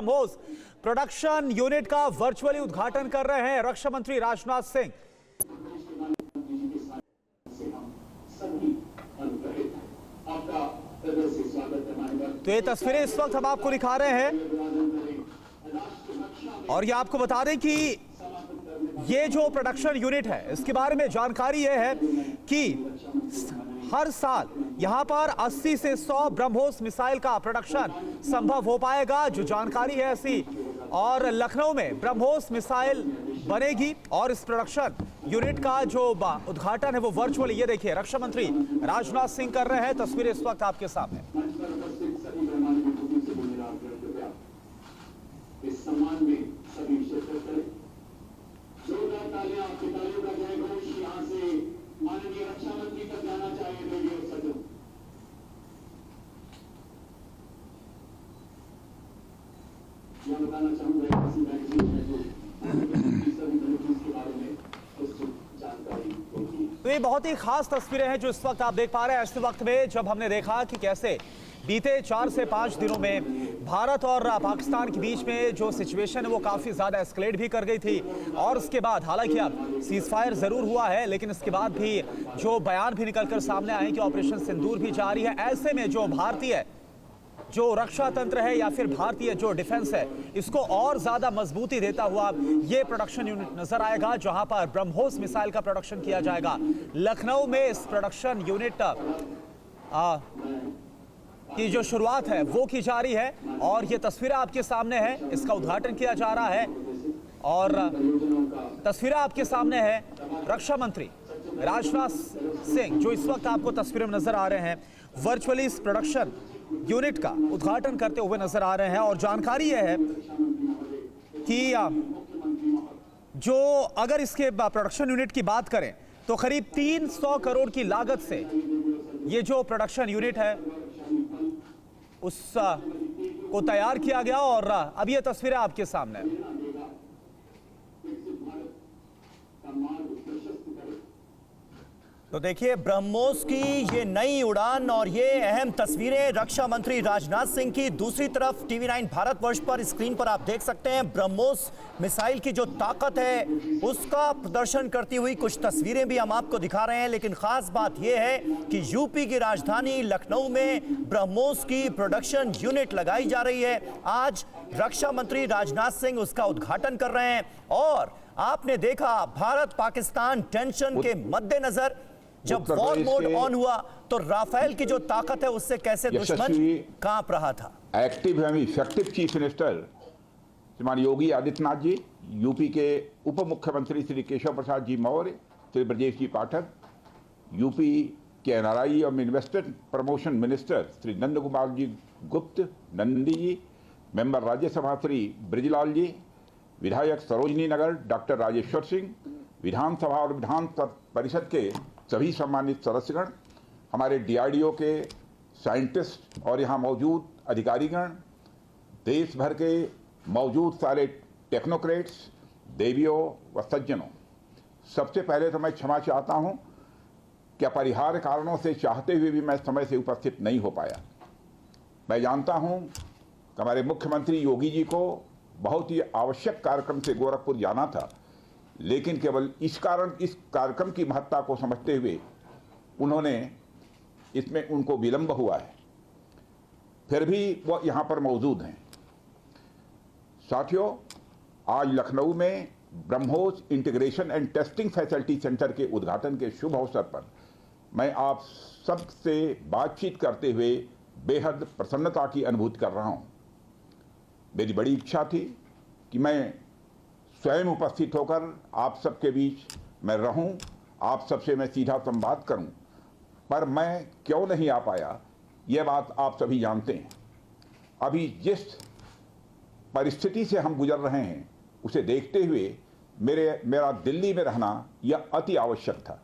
BrahMos production unit का virtually उद्घाटन कर रहे हैं रक्षा मंत्री राजनाथ सिंह। तो ये तस्वीरें इस वक्त हम आपको दिखा रहे हैं और ये आपको बता दें कि ये जो प्रोडक्शन यूनिट है इसके बारे में जानकारी ये है कि हर साल यहां पर 80 से 100 ब्रह्मोस मिसाइल का प्रोडक्शन संभव हो पाएगा, जो जानकारी है ऐसी। और लखनऊ में ब्रह्मोस मिसाइल बनेगी और इस प्रोडक्शन यूनिट का जो उद्घाटन है वो वर्चुअली, ये देखिए, रक्षा मंत्री राजनाथ सिंह कर रहे हैं। तस्वीरें इस वक्त आपके सामने। इस सम्मान में सभी शिरकत करें। जोरदार तालियां, तालियों का जय घोष यहां से माननीय रक्षा मंत्री तक जाना चाहिए। रेडियो सजो मैं बताना चाहूंगा किसी मैगजीन में जो सभी मिलिट्रीज के बारे में जानकारी होती है। तो ये बहुत ही खास तस्वीरें हैं जो इस वक्त आप देख पा रहे हैं। ऐसे वक्त में जब हमने देखा कि कैसे बीते 4 से 5 दिनों में भारत और पाकिस्तान के बीच में जो सिचुएशन है वो काफ़ी ज़्यादा एस्केलेट भी कर गई थी, और उसके बाद हालांकि अब सीज फायर ज़रूर हुआ है, लेकिन इसके बाद भी जो बयान भी निकलकर सामने आए कि ऑपरेशन सिंदूर भी जारी है। ऐसे में जो भारतीय जो रक्षा तंत्र है या फिर भारतीय जो डिफेंस है, इसको और ज़्यादा मजबूती देता हुआ ये प्रोडक्शन यूनिट नजर आएगा, जहां पर ब्रह्मोस मिसाइल का प्रोडक्शन किया जाएगा। लखनऊ में इस प्रोडक्शन यूनिट की जो शुरुआत है वो की जा रही है और ये तस्वीरें आपके सामने है, इसका उद्घाटन किया जा रहा है। और तस्वीरें आपके सामने है रक्षा मंत्री राजनाथ सिंह जो इस वक्त आपको तस्वीरें में नजर आ रहे हैं, वर्चुअली इस प्रोडक्शन यूनिट का उद्घाटन करते हुए नजर आ रहे हैं। और जानकारी यह है कि जो अगर इसके प्रोडक्शन यूनिट की बात करें तो करीब 300 करोड़ की लागत से ये जो प्रोडक्शन यूनिट है उस को तैयार किया गया। और अब ये तस्वीरें आपके सामने है। तो देखिए ब्रह्मोस की ये नई उड़ान और ये अहम तस्वीरें रक्षा मंत्री राजनाथ सिंह की। दूसरी तरफ टीवी9 भारतवर्ष पर स्क्रीन पर आप देख सकते हैं ब्रह्मोस मिसाइल की जो ताकत है उसका प्रदर्शन करती हुई कुछ तस्वीरें भी हम आपको दिखा रहे हैं। लेकिन खास बात यह है कि यूपी की राजधानी लखनऊ में ब्रह्मोस की प्रोडक्शन यूनिट लगाई जा रही है। आज रक्षा मंत्री राजनाथ सिंह उसका उद्घाटन कर रहे हैं। और आपने देखा भारत पाकिस्तान टेंशन के मद्देनजर जब वॉर मोड ऑन हुआ तो राफेल की जो ताकत है उससे कैसे दुश्मन कांप रहा था। एक्टिव एवं इफेक्टिव चीफ मिनिस्टर श्रीमान योगी आदित्यनाथ जी, यूपी के उप मुख्यमंत्री श्री केशव प्रसाद जी मौर्य, श्री ब्रजेश जी पाठक, यूपी के एनआरआई और investor promotion minister Shri Nand Kumar ji गुप्त नंदी जी, मेंबर राज्यसभा श्री ब्रिजलाल जी, विधायक सरोजनी नगर डॉक्टर राजेश्वर सिंह, विधानसभा और विधान परिषद के सभी सम्मानित सदस्यगण, हमारे डीआरडीओ के साइंटिस्ट और यहाँ मौजूद अधिकारीगण, देश भर के मौजूद सारे टेक्नोक्रेट्स, देवियों व सज्जनों, सबसे पहले तो मैं क्षमा चाहता हूँ कि अपरिहार्य कारणों से चाहते हुए भी मैं समय से उपस्थित नहीं हो पाया। मैं जानता हूँ कि हमारे मुख्यमंत्री योगी जी को बहुत ही आवश्यक कार्यक्रम से गोरखपुर जाना था, लेकिन केवल इस कार्यक्रम की महत्ता को समझते हुए उन्होंने इसमें उनको विलंब हुआ है, फिर भी वो यहाँ पर मौजूद हैं। साथियों, आज लखनऊ में BrahMos integration and testing facility centre के उद्घाटन के शुभ अवसर पर मैं आप सबसे बातचीत करते हुए बेहद प्रसन्नता की अनुभूति कर रहा हूँ। मेरी बड़ी इच्छा थी कि मैं स्वयं उपस्थित होकर आप सबके बीच मैं रहूं, आप सबसे मैं सीधा संवाद करूं, पर मैं क्यों नहीं आ पाया यह बात आप सभी जानते हैं। अभी जिस परिस्थिति से हम गुजर रहे हैं उसे देखते हुए मेरा दिल्ली में रहना यह अति आवश्यक था।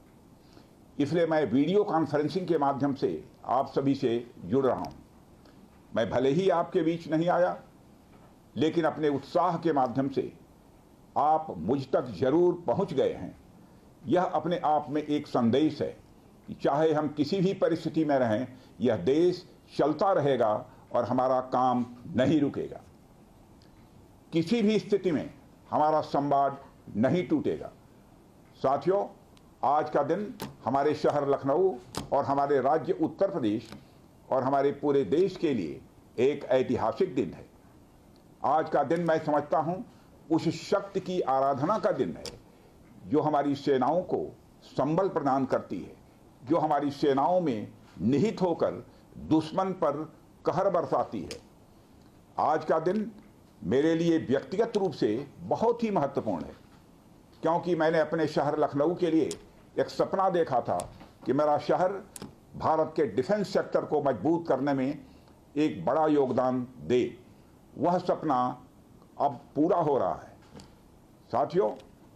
इसलिए मैं वीडियो कॉन्फ्रेंसिंग के माध्यम से आप सभी से जुड़ रहा हूं। मैं भले ही आपके बीच नहीं आया, लेकिन अपने उत्साह के माध्यम से आप मुझ तक जरूर पहुंच गए हैं। यह अपने आप में एक संदेश है कि चाहे हम किसी भी परिस्थिति में रहें, यह देश चलता रहेगा और हमारा काम नहीं रुकेगा। किसी भी स्थिति में हमारा संवाद नहीं टूटेगा। साथियों, आज का दिन हमारे शहर लखनऊ और हमारे राज्य उत्तर प्रदेश और हमारे पूरे देश के लिए एक ऐतिहासिक दिन है। आज का दिन मैं समझता हूं उस शक्ति की आराधना का दिन है जो हमारी सेनाओं को संबल प्रदान करती है, जो हमारी सेनाओं में निहित होकर दुश्मन पर कहर बरसाती है। आज का दिन मेरे लिए व्यक्तिगत रूप से बहुत ही महत्वपूर्ण है, क्योंकि मैंने अपने शहर लखनऊ के लिए एक सपना देखा था कि मेरा शहर भारत के डिफेंस सेक्टर को मजबूत करने में एक बड़ा योगदान दे। वह सपना अब पूरा हो रहा है। साथियों,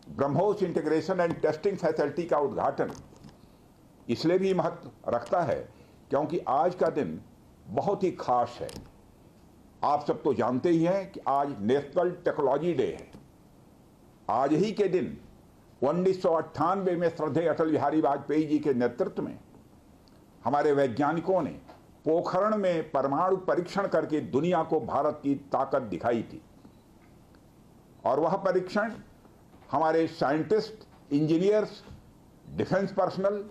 BrahMos integration and testing facility का उद्घाटन इसलिए भी महत्व रखता है क्योंकि आज का दिन बहुत ही खास है। आप सब तो जानते ही हैं कि आज नेशनल टेक्नोलॉजी डे है। आज ही के दिन 1998 में श्रद्धेय अटल बिहारी वाजपेयी जी के नेतृत्व में हमारे वैज्ञानिकों ने पोखरण में परमाणु परीक्षण करके दुनिया को भारत की ताकत दिखाई थी। और वह परीक्षण हमारे साइंटिस्ट, इंजीनियर्स, डिफेंस पर्सनल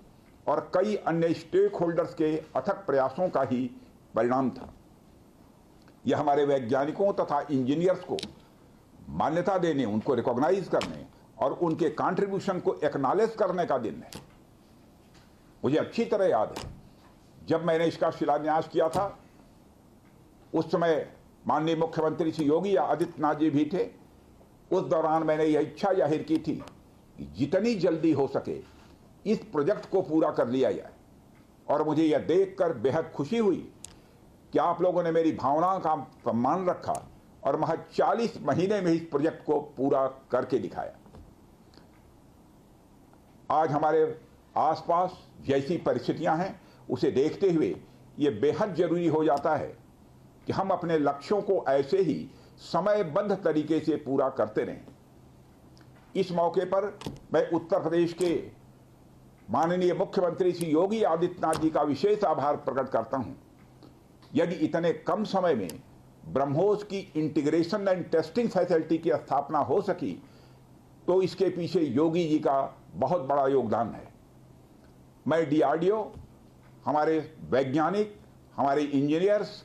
और कई अन्य स्टेक होल्डर्स के अथक प्रयासों का ही परिणाम था। यह हमारे वैज्ञानिकों तथा इंजीनियर्स को मान्यता देने, उनको रिकॉग्नाइज करने और उनके कंट्रीब्यूशन को एक्नॉलेज करने का दिन है। मुझे अच्छी तरह याद है जब मैंने इसका शिलान्यास किया था, उस समय माननीय मुख्यमंत्री श्री योगी आदित्यनाथ जी भी थे। उस दौरान मैंने यह इच्छा जाहिर की थी कि जितनी जल्दी हो सके इस प्रोजेक्ट को पूरा कर लिया जाए। और मुझे यह देखकर बेहद खुशी हुई कि आप लोगों ने मेरी भावनाओं का सम्मान रखा और महज 40 महीने में इस प्रोजेक्ट को पूरा करके दिखाया। आज हमारे आसपास जैसी परिस्थितियां हैं उसे देखते हुए ये बेहद जरूरी हो जाता है कि हम अपने लक्ष्यों को ऐसे ही समयबद्ध तरीके से पूरा करते रहें। इस मौके पर मैं उत्तर प्रदेश के माननीय मुख्यमंत्री श्री योगी आदित्यनाथ जी का विशेष आभार प्रकट करता हूं। यदि इतने कम समय में ब्रह्मोस की इंटीग्रेशन एंड टेस्टिंग फैसिलिटी की स्थापना हो सकी तो इसके पीछे योगी जी का बहुत बड़ा योगदान है। मैं डीआरडीओ, हमारे वैज्ञानिक, हमारे इंजीनियर्स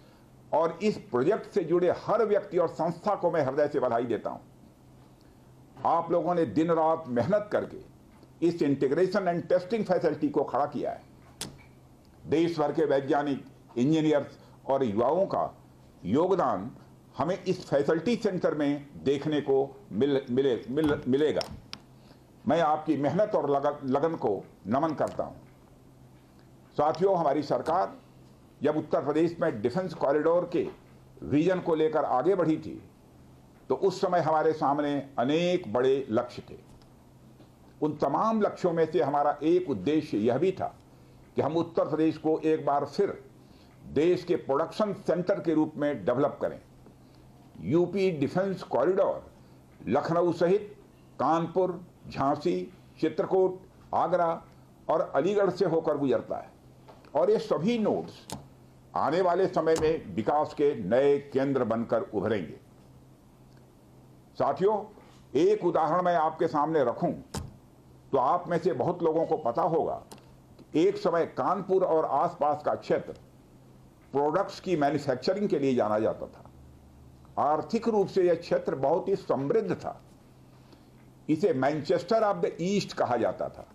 और इस प्रोजेक्ट से जुड़े हर व्यक्ति और संस्था को मैं हृदय से बधाई देता हूं। आप लोगों ने दिन रात मेहनत करके इस इंटीग्रेशन एंड टेस्टिंग फैसिलिटी को खड़ा किया है। देश भर के वैज्ञानिक, इंजीनियर्स और युवाओं का योगदान हमें इस फैसिलिटी सेंटर में देखने को मिलेगा। मैं आपकी मेहनत और लगन को नमन करता हूं। साथियों, हमारी सरकार जब उत्तर प्रदेश में डिफेंस कॉरिडोर के विजन को लेकर आगे बढ़ी थी तो उस समय हमारे सामने अनेक बड़े लक्ष्य थे। उन तमाम लक्ष्यों में से हमारा एक उद्देश्य यह भी था कि हम उत्तर प्रदेश को एक बार फिर देश के प्रोडक्शन सेंटर के रूप में डेवलप करें। यूपी डिफेंस कॉरिडोर लखनऊ सहित कानपुर, झांसी, चित्रकूट, आगरा और अलीगढ़ से होकर गुजरता है और ये सभी नोड्स आने वाले समय में विकास के नए केंद्र बनकर उभरेंगे। साथियों, एक उदाहरण मैं आपके सामने रखूं तो आप में से बहुत लोगों को पता होगा कि एक समय कानपुर और आसपास का क्षेत्र प्रोडक्ट्स की मैन्युफैक्चरिंग के लिए जाना जाता था। आर्थिक रूप से यह क्षेत्र बहुत ही समृद्ध था। इसे मैनचेस्टर ऑफ द ईस्ट कहा जाता था।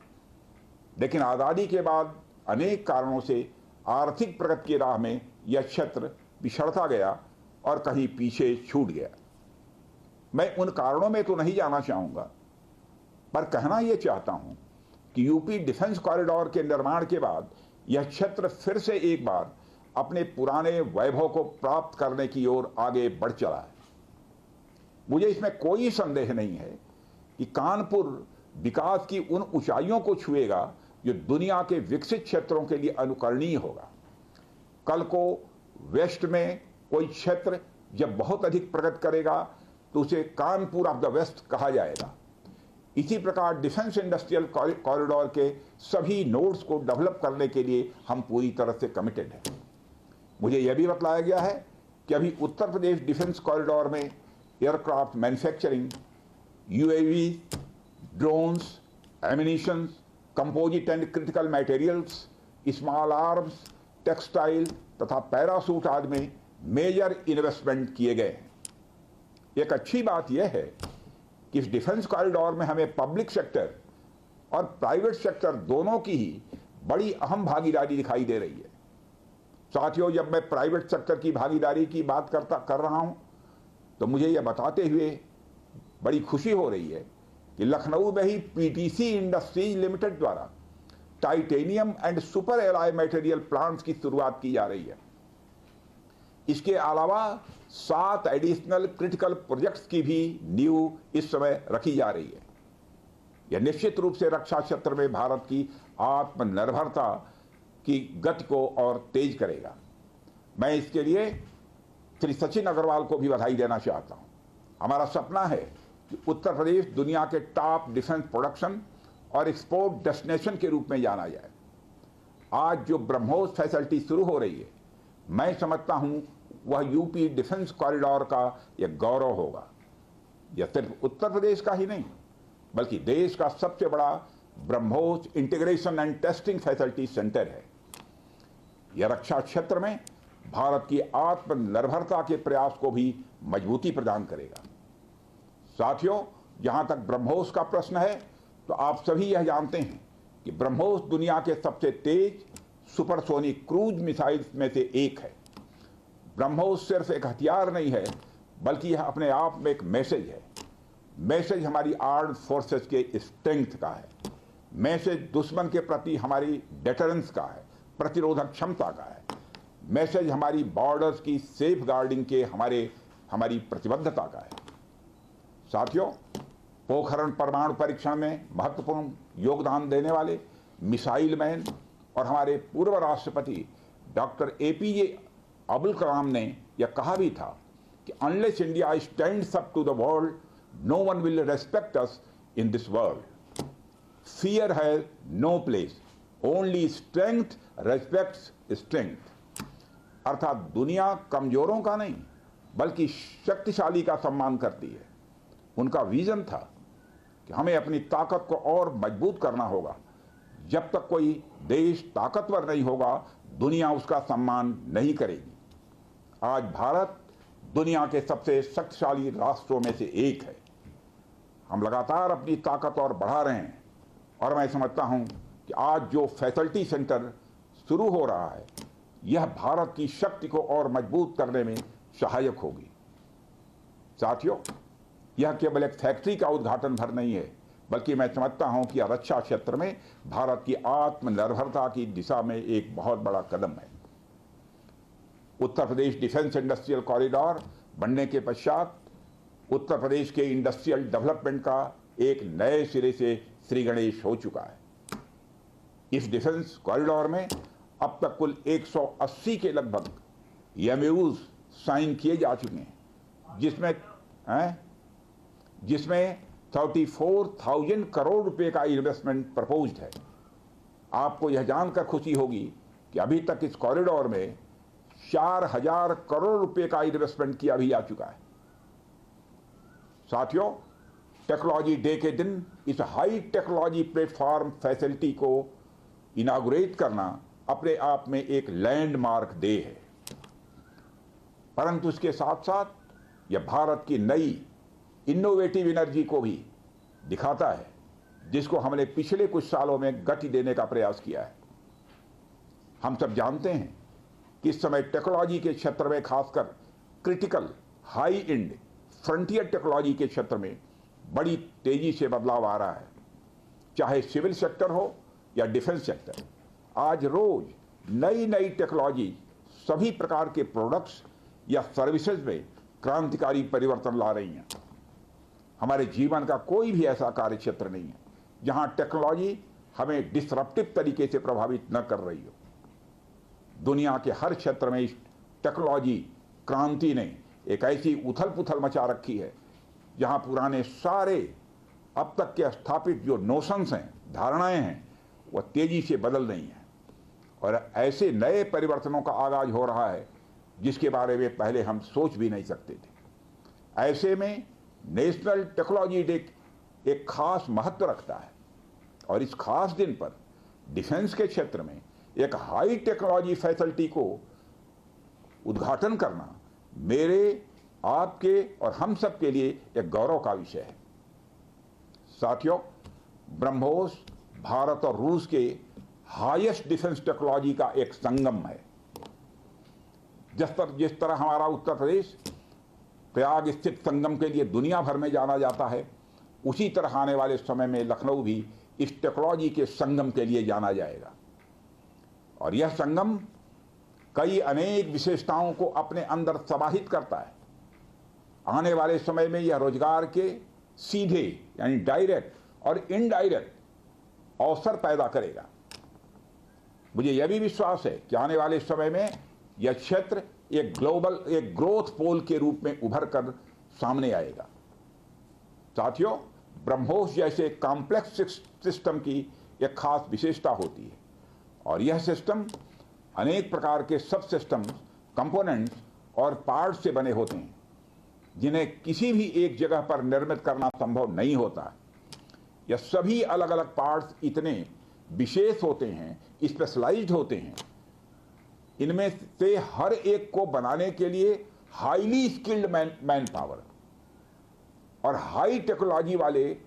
लेकिन आज़ादी के बाद अनेक कारणों से आर्थिक प्रगति की राह में यह क्षेत्र पिछड़ता गया और कहीं पीछे छूट गया। मैं उन कारणों में तो नहीं जाना चाहूँगा, पर कहना यह चाहता हूँ कि यूपी डिफेंस कॉरिडोर के निर्माण के बाद यह क्षेत्र फिर से एक बार अपने पुराने वैभव को प्राप्त करने की ओर आगे बढ़ चला है। मुझे इसमें कोई संदेह नहीं है कि कानपुर विकास की उन ऊंचाइयों को छुएगा जो दुनिया के विकसित क्षेत्रों के लिए अनुकरणीय होगा। कल को वेस्ट में कोई क्षेत्र जब बहुत अधिक प्रगति करेगा तो उसे कानपुर ऑफ द वेस्ट कहा जाएगा। इसी प्रकार डिफेंस इंडस्ट्रियल कॉरिडोर के सभी नोड्स को डेवलप करने के लिए हम पूरी तरह से कमिटेड हैं। मुझे यह भी बतलाया गया है कि अभी उत्तर प्रदेश डिफेंस कॉरिडोर में aircraft manufacturing, UAV, drones, ammunitions, composite and critical materials, small arms, textile तथा पैरासूट आदि में मेजर इन्वेस्टमेंट किए गए हैं। एक अच्छी बात यह है कि इस डिफेंस कॉरिडोर में हमें पब्लिक सेक्टर और प्राइवेट सेक्टर दोनों की ही बड़ी अहम भागीदारी दिखाई दे रही है। साथियों, जब मैं प्राइवेट सेक्टर की भागीदारी की बात कर रहा हूं तो मुझे यह बताते हुए बड़ी खुशी हो रही है कि लखनऊ में ही PTC इंडस्ट्रीज लिमिटेड द्वारा titanium and super alloy material plants की शुरुआत की जा रही है। इसके अलावा 7 एडिशनल क्रिटिकल प्रोजेक्ट्स की भी नींव इस समय रखी जा रही है। यह निश्चित रूप से रक्षा क्षेत्र में भारत की आत्मनिर्भरता की गति को और तेज करेगा। मैं इसके लिए श्री सचिन अग्रवाल को भी बधाई देना चाहता हूं। हमारा सपना है कि उत्तर प्रदेश दुनिया के टॉप डिफेंस प्रोडक्शन और एक्सपोर्ट डेस्टिनेशन के रूप में जाना जाए। आज जो ब्रह्मोस फैसिलिटी शुरू हो रही है, मैं समझता हूं वह यूपी डिफेंस कॉरिडोर का एक गौरव होगा। यह सिर्फ उत्तर प्रदेश का ही नहीं बल्कि देश का सबसे बड़ा BrahMos integration and testing facility centre है। यह रक्षा क्षेत्र में भारत की आत्मनिर्भरता के प्रयास को भी मजबूती प्रदान करेगा। साथियों, जहां तक ब्रह्मोस का प्रश्न है तो आप सभी यह जानते हैं कि ब्रह्मोस दुनिया के सबसे तेज सुपरसोनिक क्रूज मिसाइल्स में से एक है। ब्रह्मोस सिर्फ एक हथियार नहीं है बल्कि यह अपने आप में एक मैसेज है। मैसेज हमारी आर्म्ड फोर्सेस के स्ट्रेंथ का है। मैसेज दुश्मन के प्रति हमारी डेटरेंस का है, प्रतिरोधक क्षमता का है। मैसेज हमारी बॉर्डर्स की सेफ गार्डिंग के हमारी प्रतिबद्धता का है। साथियों, पोखरण परमाणु परीक्षण में महत्वपूर्ण योगदान देने वाले मिसाइल मैन और हमारे पूर्व राष्ट्रपति डॉक्टर APJ अब्दुल कलाम ने यह कहा भी था कि unless India stands up to the world, no one will respect us in this world. Fear has no place, only strength respects strength. अर्थात दुनिया कमजोरों का नहीं बल्कि शक्तिशाली का सम्मान करती है। उनका विजन था कि हमें अपनी ताकत को और मजबूत करना होगा। जब तक कोई देश ताकतवर नहीं होगा, दुनिया उसका सम्मान नहीं करेगी। आज भारत दुनिया के सबसे शक्तिशाली राष्ट्रों में से एक है। हम लगातार अपनी ताकत और बढ़ा रहे हैं और मैं समझता हूं कि आज जो फैसिलिटी सेंटर शुरू हो रहा है, यह भारत की शक्ति को और मजबूत करने में सहायक होगी। साथियों, यह केवल एक फैक्ट्री का उद्घाटन भर नहीं है बल्कि मैं समझता हूं कि यह रक्षा क्षेत्र में भारत की आत्मनिर्भरता की दिशा में एक बहुत बड़ा कदम है। उत्तर प्रदेश डिफेंस इंडस्ट्रियल कॉरिडोर बनने के पश्चात उत्तर प्रदेश के इंडस्ट्रियल डेवलपमेंट का एक नए सिरे से श्री गणेश हो चुका है। इस डिफेंस कॉरिडोर में अब तक कुल 180 के लगभग MOUs साइन किए जा चुके हैं, जिसमें 34,000 करोड़ रुपए का इन्वेस्टमेंट प्रपोज्ड है। आपको यह जानकर खुशी होगी कि अभी तक इस कॉरिडोर में 4,000 करोड़ रुपए का इन्वेस्टमेंट किया भी जा चुका है। साथियों, टेक्नोलॉजी डे के दिन इस हाई टेक्नोलॉजी प्लेटफॉर्म फैसिलिटी को इनागुरेट करना अपने आप में एक लैंडमार्क डे है, परंतु इसके साथ साथ यह भारत की नई इनोवेटिव एनर्जी को भी दिखाता है, जिसको हमने पिछले कुछ सालों में गति देने का प्रयास किया है। हम सब जानते हैं कि इस समय टेक्नोलॉजी के क्षेत्र में, खासकर critical high and frontier technology के क्षेत्र में बड़ी तेजी से बदलाव आ रहा है। चाहे सिविल सेक्टर हो या डिफेंस सेक्टर, आज रोज नई नई टेक्नोलॉजी सभी प्रकार के प्रोडक्ट्स या सर्विसेज में क्रांतिकारी परिवर्तन ला रही हैं। हमारे जीवन का कोई भी ऐसा कार्य क्षेत्र नहीं है जहां टेक्नोलॉजी हमें डिसरप्टिव तरीके से प्रभावित न कर रही हो। दुनिया के हर क्षेत्र में इस टेक्नोलॉजी क्रांति ने एक ऐसी उथल पुथल मचा रखी है जहां पुराने सारे अब तक के स्थापित जो नोशंस हैं, धारणाएं हैं, वह तेजी से बदल रही हैं और ऐसे नए परिवर्तनों का आगाज हो रहा है जिसके बारे में पहले हम सोच भी नहीं सकते थे। ऐसे में नेशनल टेक्नोलॉजी डे एक खास महत्व रखता है और इस खास दिन पर डिफेंस के क्षेत्र में एक हाई टेक्नोलॉजी फैसिलिटी को उद्घाटन करना मेरे, आपके और हम सब के लिए एक गौरव का विषय है। साथियों, ब्रह्मोस भारत और रूस के हाईएस्ट डिफेंस टेक्नोलॉजी का एक संगम है। जिस तरह हमारा उत्तर प्रदेश प्रयाग स्थित संगम के लिए दुनिया भर में जाना जाता है, उसी तरह आने वाले समय में लखनऊ भी इस टेक्नोलॉजी के संगम के लिए जाना जाएगा और यह संगम कई अनेक विशेषताओं को अपने अंदर समाहित करता है। आने वाले समय में यह रोजगार के सीधे यानी डायरेक्ट और इनडायरेक्ट अवसर पैदा करेगा। मुझे यह भी विश्वास है कि आने वाले समय में यह क्षेत्र एक ग्रोथ पोल के रूप में उभर कर सामने आएगा। साथियों, ब्रह्मोस जैसे कॉम्प्लेक्स सिस्टम की एक खास विशेषता होती है और यह सिस्टम अनेक प्रकार के सब सिस्टम, कंपोनेंट्स और पार्ट्स से बने होते हैं जिन्हें किसी भी एक जगह पर निर्मित करना संभव नहीं होता। यह सभी अलग अलग पार्ट्स इतने विशेष होते हैं, स्पेशलाइज्ड होते हैं, इनमें से हर एक को बनाने के लिए हाईली स्किल्ड मैन पावर और हाई टेक्नोलॉजी वाले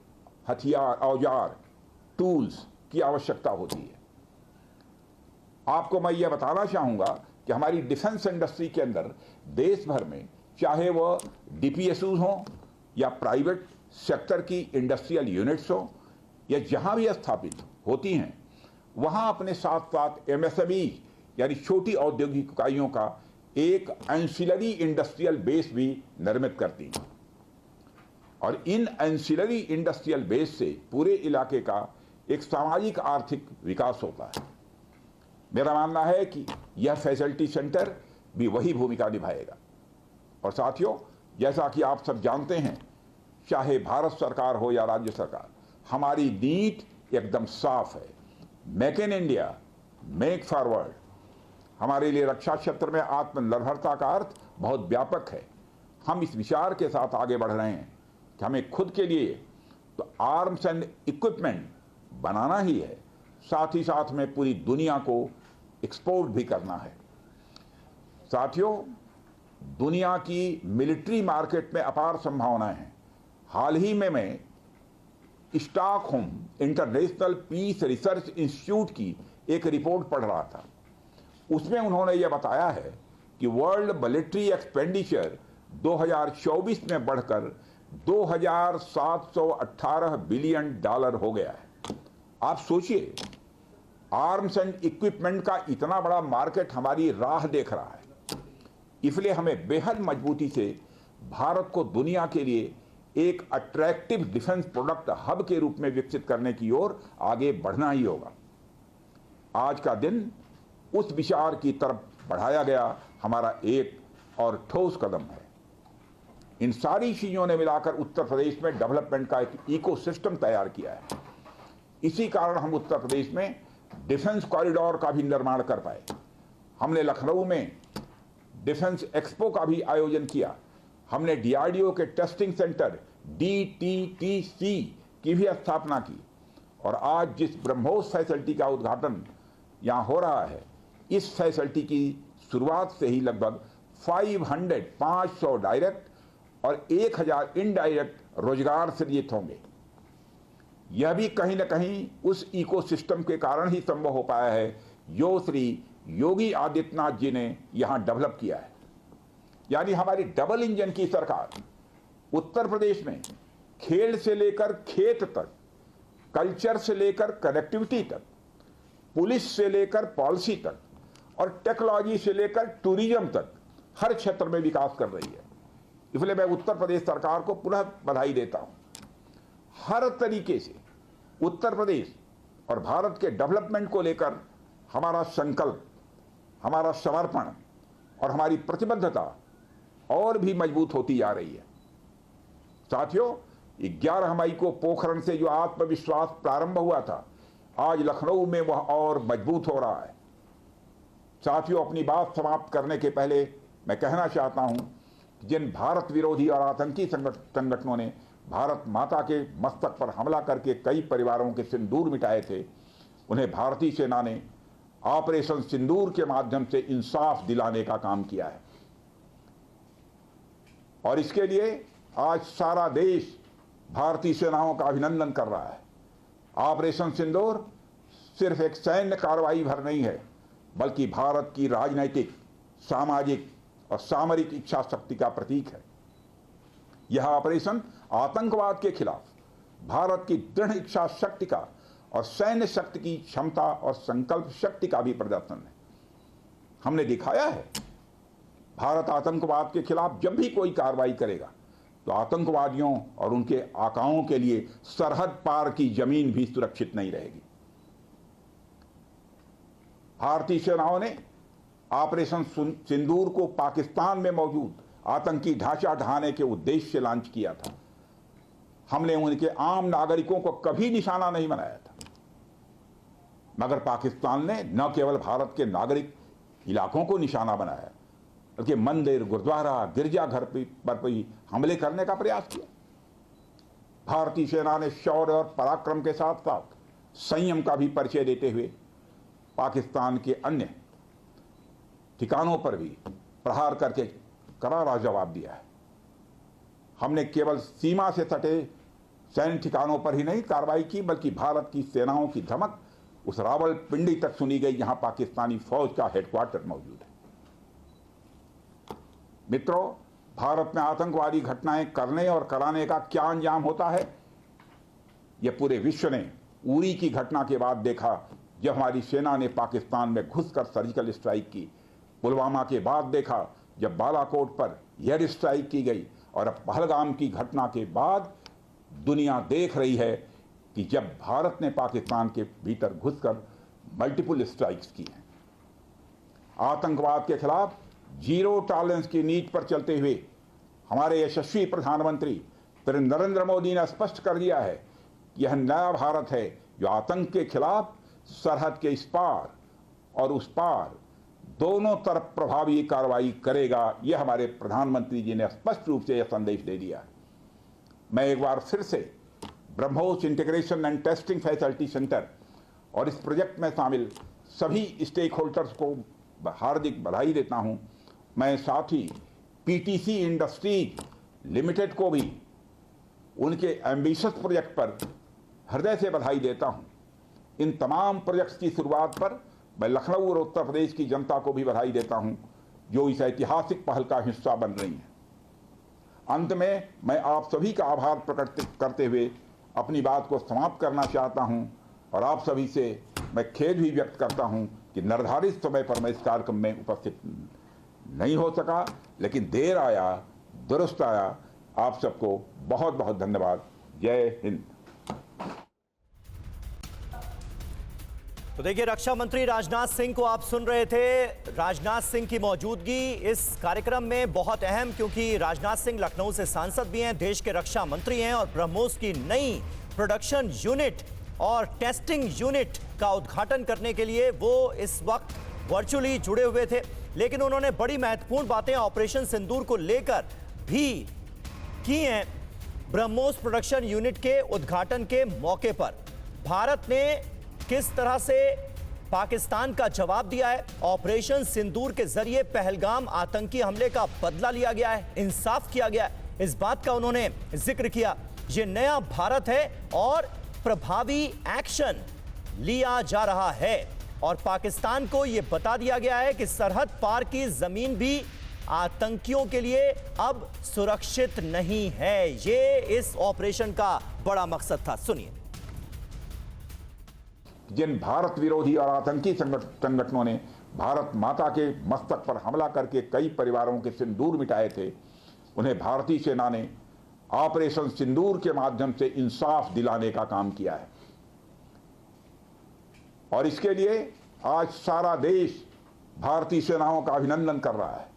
हथियार, औजार, टूल्स की आवश्यकता होती है। आपको मैं यह बताना चाहूंगा कि हमारी डिफेंस इंडस्ट्री के अंदर देश भर में चाहे वह डीपीएसयू हो या प्राइवेट सेक्टर की इंडस्ट्रियल यूनिट्स हो या जहां भी स्थापित होती हैं, वहां अपने साथ साथ एमएसएमई यानी छोटी औद्योगिक इकाइयों का एक एंसिलरी इंडस्ट्रियल बेस भी निर्मित करती हैं और इन एंसिलरी इंडस्ट्रियल बेस से पूरे इलाके का एक सामाजिक आर्थिक विकास होता है। मेरा मानना है कि यह फैसिलिटी सेंटर भी वही भूमिका निभाएगा। और साथियों, जैसा कि आप सब जानते हैं, चाहे भारत सरकार हो या राज्य सरकार, हमारी नीति एकदम साफ है। Make in India, make forward. हमारे लिए रक्षा क्षेत्र में आत्मनिर्भरता का अर्थ बहुत व्यापक है। हम इस विचार के साथ आगे बढ़ रहे हैं कि हमें खुद के लिए तो आर्म्स एंड इक्विपमेंट बनाना ही है, साथ ही साथ में पूरी दुनिया को एक्सपोर्ट भी करना है। साथियों, दुनिया की मिलिट्री मार्केट में अपार संभावनाएं हैं। हाल ही में मैं Stockholm International Peace Research Institute की एक रिपोर्ट पढ़ रहा था। उसमें उन्होंने यह बताया है कि वर्ल्ड मिलिट्री एक्सपेंडिचर 2024 में बढ़कर $2,718 बिलियन हो गया है। आप सोचिए, आर्म्स एंड इक्विपमेंट का इतना बड़ा मार्केट हमारी राह देख रहा है। इसलिए हमें बेहद मजबूती से भारत को दुनिया के लिए एक अट्रैक्टिव डिफेंस प्रोडक्ट हब के रूप में विकसित करने की ओर आगे बढ़ना ही होगा। आज का दिन उस विचार की तरफ बढ़ाया गया हमारा एक और ठोस कदम है। इन सारी चीजों ने मिलाकर उत्तर प्रदेश में डेवलपमेंट का एक इकोसिस्टम तैयार किया है। इसी कारण हम उत्तर प्रदेश में डिफेंस कॉरिडोर का भी निर्माण कर पाए। हमने लखनऊ में डिफेंस एक्सपो का भी आयोजन किया। हमने डीआरडीओ के टेस्टिंग सेंटर DTTC की भी स्थापना की और आज जिस ब्रह्मोस फैसिलिटी का उद्घाटन यहाँ हो रहा है, इस फैसिलिटी की शुरुआत से ही लगभग 500 डायरेक्ट और 1000 इनडायरेक्ट रोजगार सृजित होंगे। यह भी कहीं न कहीं उस इकोसिस्टम के कारण ही संभव हो पाया है जो श्री योगी आदित्यनाथ जी ने यहां डेवलप किया है। यानी हमारी डबल इंजन की सरकार उत्तर प्रदेश में खेल से लेकर खेत तक, कल्चर से लेकर कनेक्टिविटी तक, पुलिस से लेकर पॉलिसी तक और टेक्नोलॉजी से लेकर टूरिज्म तक हर क्षेत्र में विकास कर रही है। इसलिए मैं उत्तर प्रदेश सरकार को पुनः बधाई देता हूं। हर तरीके से उत्तर प्रदेश और भारत के डेवलपमेंट को लेकर हमारा संकल्प, हमारा समर्पण और हमारी प्रतिबद्धता और भी मजबूत होती जा रही है। साथियों, 11 मई को पोखरण से जो आत्मविश्वास प्रारंभ हुआ था, आज लखनऊ में वह और मजबूत हो रहा है। साथियों, अपनी बात समाप्त करने के पहले मैं कहना चाहता हूं जिन भारत विरोधी और आतंकी संगठनों ने भारत माता के मस्तक पर हमला करके कई परिवारों के सिंदूर मिटाए थे, उन्हें भारतीय सेना ने ऑपरेशन सिंदूर के माध्यम से इंसाफ दिलाने का काम किया है। और इसके लिए आज सारा देश भारतीय सेनाओं का अभिनंदन कर रहा है। ऑपरेशन सिंदूर सिर्फ एक सैन्य कार्रवाई भर नहीं है, बल्कि भारत की राजनीतिक, सामाजिक और सामरिक इच्छा शक्ति का प्रतीक है। यह ऑपरेशन आतंकवाद के खिलाफ भारत की दृढ़ इच्छा शक्ति का और सैन्य शक्ति की क्षमता और संकल्प शक्ति का भी प्रदर्शन है। हमने दिखाया है, भारत आतंकवाद के खिलाफ जब भी कोई कार्रवाई करेगा तो आतंकवादियों और उनके आकाओं के लिए सरहद पार की जमीन भी सुरक्षित नहीं रहेगी। भारतीय सेनाओं ने ऑपरेशन सिंदूर को पाकिस्तान में मौजूद आतंकी ढांचा ढहाने के उद्देश्य से लॉन्च किया था। हमने उनके आम नागरिकों को कभी निशाना नहीं बनाया था, मगर पाकिस्तान ने न केवल भारत के नागरिक इलाकों को निशाना बनाया, बल्कि मंदिर, गुरुद्वारा, गिरजाघर पर भी हमले करने का प्रयास किया। भारतीय सेना ने शौर्य और पराक्रम के साथ साथ संयम का भी परिचय देते हुए पाकिस्तान के अन्य ठिकानों पर भी प्रहार करके करारा जवाब दिया है। हमने केवल सीमा से सटे सैन्य ठिकानों पर ही नहीं कार्रवाई की, बल्कि भारत की सेनाओं की धमक उस रावलपिंडी तक सुनी गई जहां पाकिस्तानी फौज का हेडक्वार्टर मौजूद है। मित्रों, भारत में आतंकवादी घटनाएं करने और कराने का क्या अंजाम होता है, यह पूरे विश्व ने उरी की घटना के बाद देखा, जब हमारी सेना ने पाकिस्तान में घुसकर सर्जिकल स्ट्राइक की। पुलवामा के बाद देखा, जब बालाकोट पर एयर स्ट्राइक की गई, और अब पहलगाम की घटना के बाद दुनिया देख रही है कि जब भारत ने पाकिस्तान के भीतर घुसकर मल्टीपल स्ट्राइक्स की हैं। आतंकवाद के खिलाफ जीरो टॉलरेंस की नीति पर चलते हुए हमारे यशस्वी प्रधानमंत्री नरेंद्र मोदी ने स्पष्ट कर दिया है कि यह नया भारत है जो आतंक के खिलाफ सरहद के इस पार और उस पार दोनों तरफ प्रभावी कार्रवाई करेगा। यह हमारे प्रधानमंत्री जी ने स्पष्ट रूप से यह संदेश दे दिया है। मैं एक बार फिर से BrahMos integration and testing facility centre और इस प्रोजेक्ट में शामिल सभी स्टेक होल्डर्स को हार्दिक बधाई देता हूं। मैं साथ ही पीटीसी इंडस्ट्रीज लिमिटेड को भी उनके एम्बिशियस प्रोजेक्ट पर हृदय से बधाई देता हूं। इन तमाम प्रोजेक्ट्स की शुरुआत पर मैं लखनऊ और उत्तर प्रदेश की जनता को भी बधाई देता हूं, जो इस ऐतिहासिक पहल का हिस्सा बन रही हैं। अंत में मैं आप सभी का आभार प्रकट करते हुए अपनी बात को समाप्त करना चाहता हूं, और आप सभी से मैं खेद भी व्यक्त करता हूं कि निर्धारित समय पर मैं इस कार्यक्रम में उपस्थित नहीं हो सका, लेकिन देर आया दुरुस्त आया। आप सबको बहुत बहुत धन्यवाद। जय हिंद। तो देखिए, रक्षा मंत्री राजनाथ सिंह को आप सुन रहे थे। राजनाथ सिंह की मौजूदगी इस कार्यक्रम में बहुत अहम, क्योंकि राजनाथ सिंह लखनऊ से सांसद भी हैं, देश के रक्षा मंत्री हैं, और ब्रह्मोस की नई प्रोडक्शन यूनिट और टेस्टिंग यूनिट का उद्घाटन करने के लिए वो इस वक्त वर्चुअली जुड़े हुए थे। लेकिन उन्होंने बड़ी महत्वपूर्ण बातें ऑपरेशन सिंदूर को लेकर भी की हैं। ब्रह्मोस प्रोडक्शन यूनिट के उद्घाटन के मौके पर भारत ने किस तरह से पाकिस्तान का जवाब दिया है, ऑपरेशन सिंदूर के जरिए पहलगाम आतंकी हमले का बदला लिया गया है, इंसाफ किया गया है, इस बात का उन्होंने जिक्र किया। यह नया भारत है और प्रभावी एक्शन लिया जा रहा है, और पाकिस्तान को यह बता दिया गया है कि सरहद पार की जमीन भी आतंकियों के लिए अब सुरक्षित नहीं है। यह इस ऑपरेशन का बड़ा मकसद था। सुनिए। जिन भारत विरोधी और आतंकी संगठनों ने भारत माता के मस्तक पर हमला करके कई परिवारों के सिंदूर मिटाए थे, उन्हें भारतीय सेना ने ऑपरेशन सिंदूर के माध्यम से इंसाफ दिलाने का काम किया है। और इसके लिए आज सारा देश भारतीय सेनाओं का अभिनंदन कर रहा है।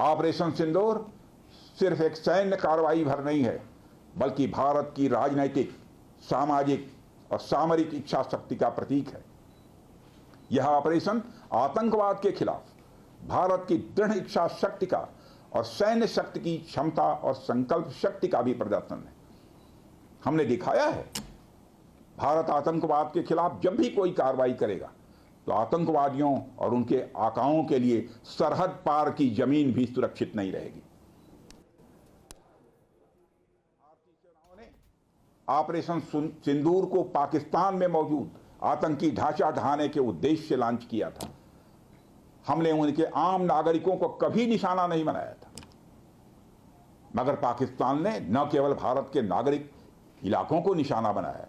ऑपरेशन सिंदूर सिर्फ एक सैन्य कार्रवाई भर नहीं है, बल्कि भारत की राजनीतिक, सामाजिक और सामरिक इच्छा शक्ति का प्रतीक है। यह ऑपरेशन आतंकवाद के खिलाफ भारत की दृढ़ इच्छा शक्ति का और सैन्य शक्ति की क्षमता और संकल्प शक्ति का भी प्रदर्शन है। हमने दिखाया है भारत आतंकवाद के खिलाफ जब भी कोई कार्रवाई करेगा तो आतंकवादियों और उनके आकाओं के लिए सरहद पार की जमीन भी सुरक्षित नहीं रहेगी। भारतीय सेनाओं ने ऑपरेशन सिंदूर को पाकिस्तान में मौजूद आतंकी ढांचा ढहाने के उद्देश्य से लॉन्च किया था। हमने उनके आम नागरिकों को कभी निशाना नहीं बनाया था, मगर पाकिस्तान ने न केवल भारत के नागरिक इलाकों को निशाना बनाया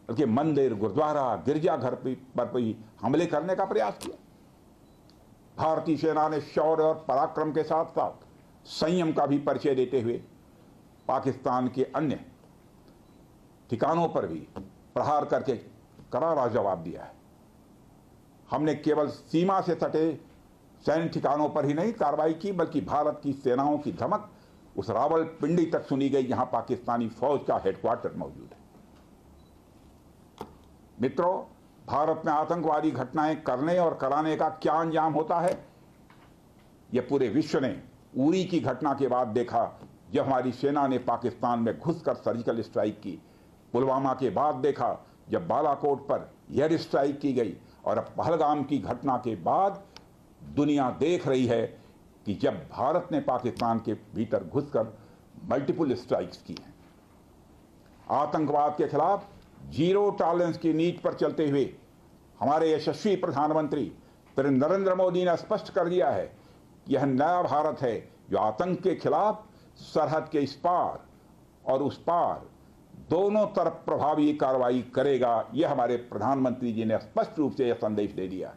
बल्कि मंदिर, गुरुद्वारा, गिरजाघर पर भी हमले करने का प्रयास किया। भारतीय सेना ने शौर्य और पराक्रम के साथ साथ संयम का भी परिचय देते हुए पाकिस्तान के अन्य ठिकानों पर भी प्रहार करके करारा जवाब दिया है। हमने केवल सीमा से सटे सैन्य ठिकानों पर ही नहीं कार्रवाई की, बल्कि भारत की सेनाओं की धमक उस रावलपिंडी तक सुनी गई जहां पाकिस्तानी फौज का हेडक्वार्टर मौजूद है। मित्रों, भारत में आतंकवादी घटनाएं करने और कराने का क्या अंजाम होता है, यह पूरे विश्व ने उरी की घटना के बाद देखा, जब हमारी सेना ने पाकिस्तान में घुसकर सर्जिकल स्ट्राइक की। पुलवामा के बाद देखा जब बालाकोट पर एयर स्ट्राइक की गई, और अब पहलगाम की घटना के बाद दुनिया देख रही है कि जब भारत ने पाकिस्तान के भीतर घुसकर मल्टीपल स्ट्राइक्स की हैं। आतंकवाद के खिलाफ जीरो टॉलरेंस की नीति पर चलते हुए हमारे यशस्वी प्रधानमंत्री नरेंद्र मोदी ने स्पष्ट कर दिया है कि यह नया भारत है जो आतंक के खिलाफ सरहद के इस पार और उस पार दोनों तरफ प्रभावी कार्रवाई करेगा। यह हमारे प्रधानमंत्री जी ने स्पष्ट रूप से यह संदेश दे दिया है।